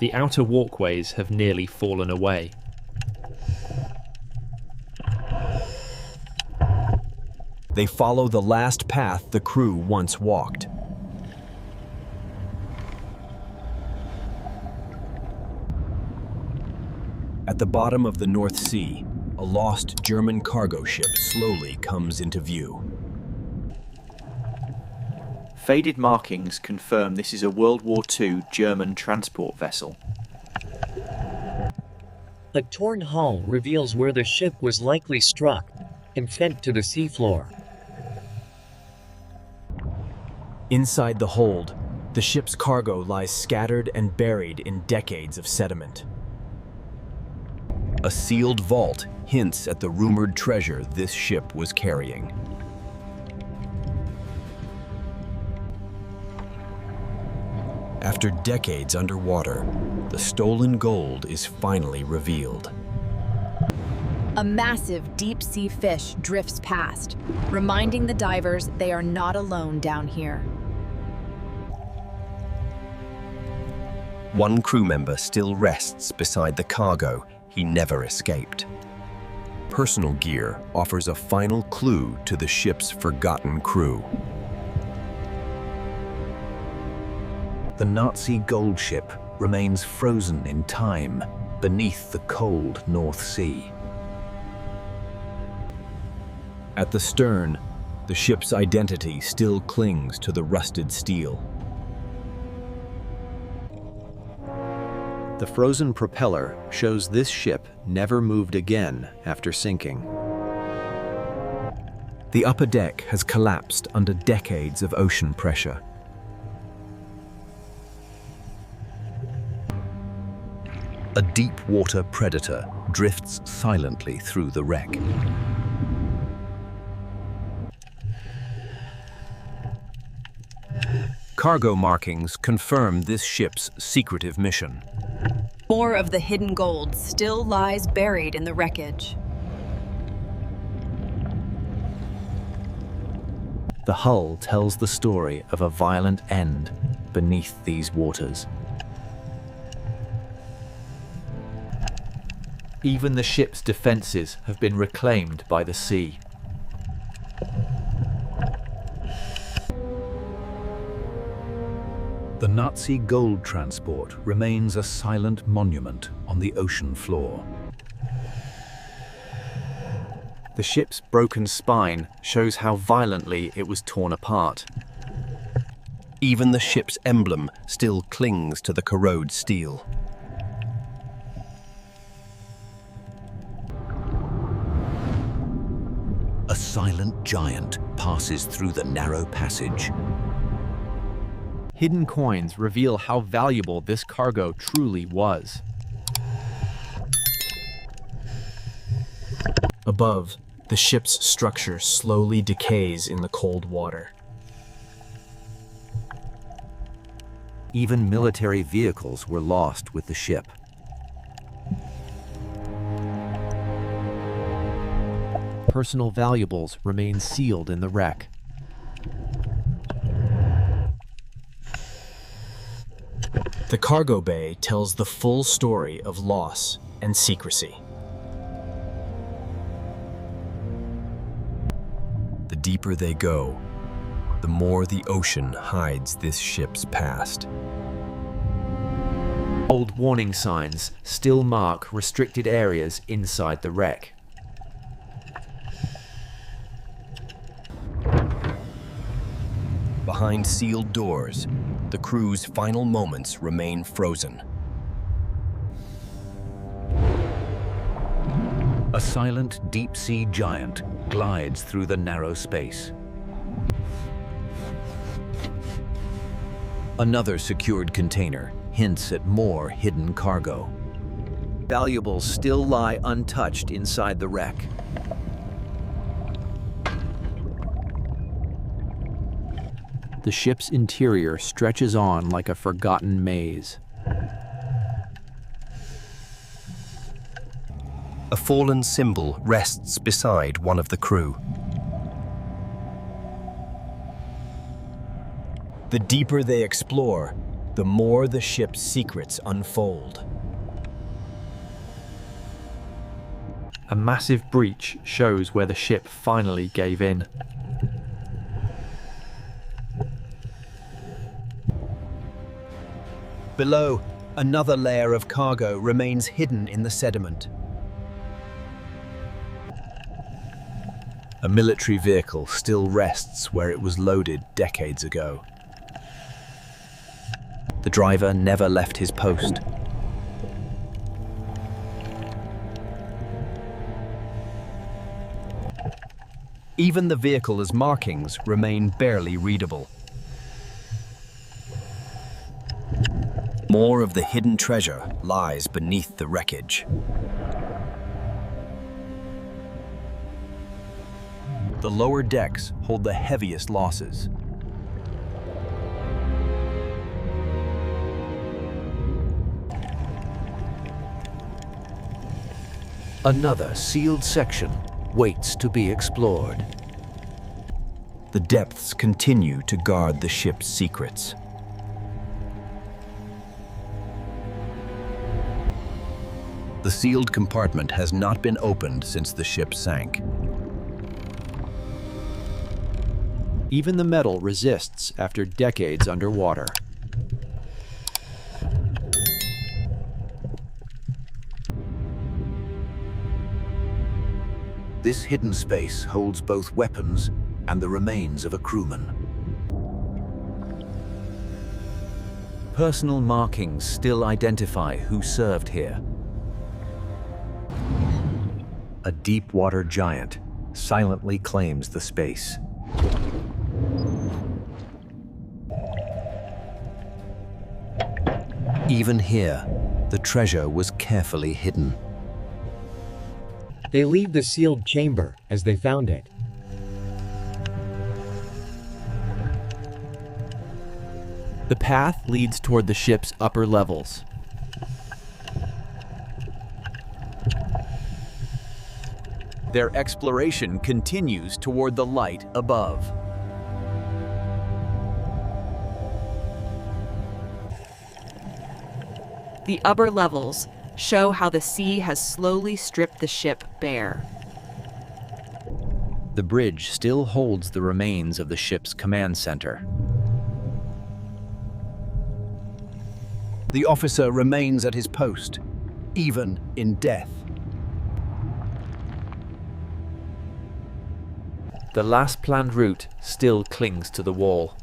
The outer walkways have nearly fallen away. They follow the last path the crew once walked. At the bottom of the North Sea, a lost German cargo ship slowly comes into view. Faded markings confirm this is a World War II German transport vessel. A torn hull reveals where the ship was likely struck and sent to the seafloor. Inside the hold, the ship's cargo lies scattered and buried in decades of sediment. A sealed vault hints at the rumored treasure this ship was carrying. After decades underwater, the stolen gold is finally revealed. A massive deep-sea fish drifts past, reminding the divers they are not alone down here. One crew member still rests beside the cargo he never escaped. Personal gear offers a final clue to the ship's forgotten crew. The Nazi gold ship remains frozen in time beneath the cold North Sea. At the stern, the ship's identity still clings to the rusted steel. The frozen propeller shows this ship never moved again after sinking. The upper deck has collapsed under decades of ocean pressure. A deep-water predator drifts silently through the wreck. Cargo markings confirm this ship's secretive mission. More of the hidden gold still lies buried in the wreckage. The hull tells the story of a violent end beneath these waters. Even the ship's defenses have been reclaimed by the sea. The Nazi gold transport remains a silent monument on the ocean floor. The ship's broken spine shows how violently it was torn apart. Even the ship's emblem still clings to the corroded steel. A silent giant passes through the narrow passage. Hidden coins reveal how valuable this cargo truly was. Above, the ship's structure slowly decays in the cold water. Even military vehicles were lost with the ship. Personal valuables remain sealed in the wreck. The cargo bay tells the full story of loss and secrecy. The deeper they go, the more the ocean hides this ship's past. Old warning signs still mark restricted areas inside the wreck. Behind sealed doors, the crew's final moments remain frozen. A silent deep-sea giant glides through the narrow space. Another secured container hints at more hidden cargo. Valuables still lie untouched inside the wreck. The ship's interior stretches on like a forgotten maze. A fallen symbol rests beside one of the crew. The deeper they explore, the the more the ship's secrets unfold. A massive breach shows where the ship finally gave in. Below, another layer of cargo remains hidden in the sediment. A military vehicle still rests where it was loaded decades ago. The driver never left his post. Even the vehicle's markings remain barely readable. More of the hidden treasure lies beneath the wreckage. The lower decks hold the heaviest losses. Another sealed section waits to be explored. The depths continue to guard the ship's secrets. The sealed compartment has not been opened since the ship sank. Even the metal resists after decades underwater. This hidden space holds both weapons and the remains of a crewman. Personal markings still identify who served here. A deep-water giant silently claims the space. Even here, the treasure was carefully hidden. They leave the sealed chamber as they found it. The path leads toward the ship's upper levels. Their exploration continues toward the light above. The upper levels show how the sea has slowly stripped the ship bare. The bridge still holds the remains of the ship's command center. The officer remains at his post, even in death. The last planned route still clings to the wall.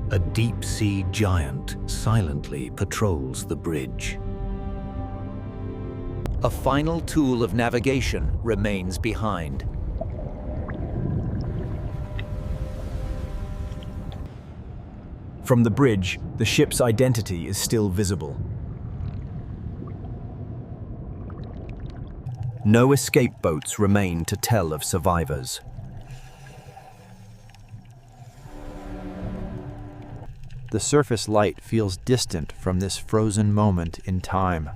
A deep-sea giant silently patrols the bridge. A final tool of navigation remains behind. From the bridge, the ship's identity is still visible. No escape boats remain to tell of survivors. The surface light feels distant from this frozen moment in time.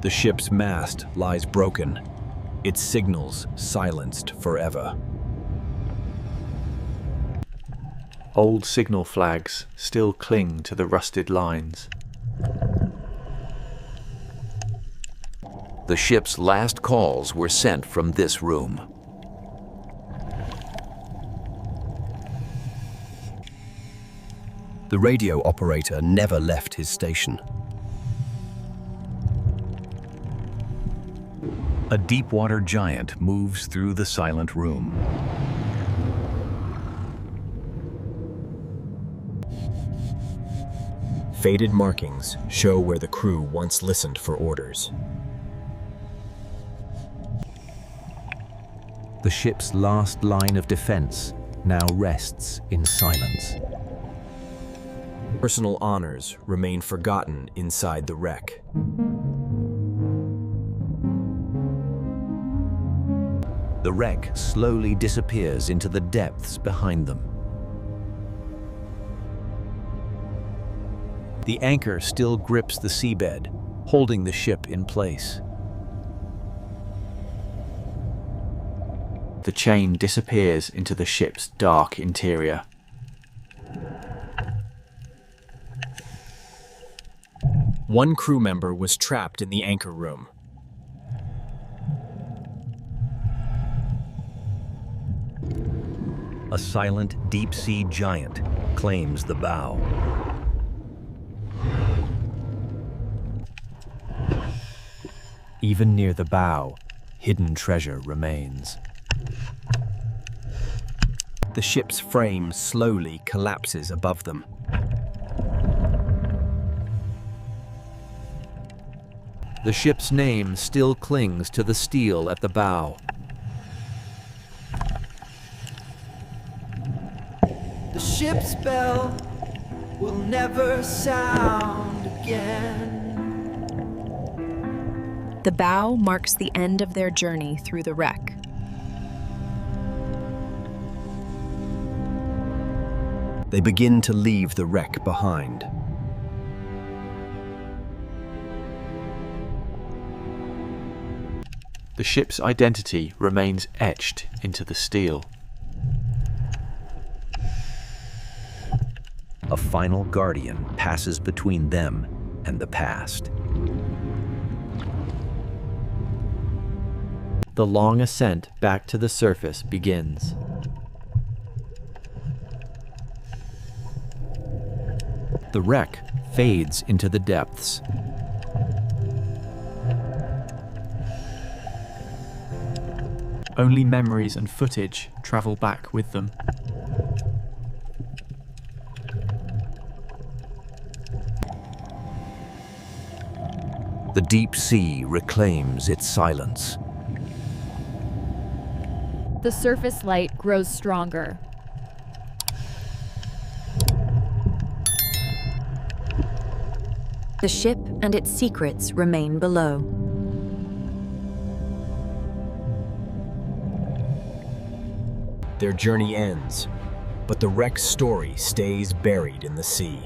The ship's mast lies broken, its signals silenced forever. Old signal flags still cling to the rusted lines. The ship's last calls were sent from this room. The radio operator never left his station. A deep-water giant moves through the silent room. Faded markings show where the crew once listened for orders. The ship's last line of defense now rests in silence. Personal honors remain forgotten inside the wreck. The wreck slowly disappears into the depths behind them. The anchor still grips the seabed, holding the ship in place. The chain disappears into the ship's dark interior. One crew member was trapped in the anchor room. A silent deep-sea giant claims the bow. Even near the bow, hidden treasure remains. The ship's frame slowly collapses above them. The ship's name still clings to the steel at the bow. The ship's bell will never sound again. The bow marks the end of their journey through the wreck. They begin to leave the wreck behind. The ship's identity remains etched into the steel. A final guardian passes between them and the past. The long ascent back to the surface begins. The wreck fades into the depths. Only memories and footage travel back with them. The deep sea reclaims its silence. The surface light grows stronger. The ship and its secrets remain below. Their journey ends, but the wreck's story stays buried in the sea.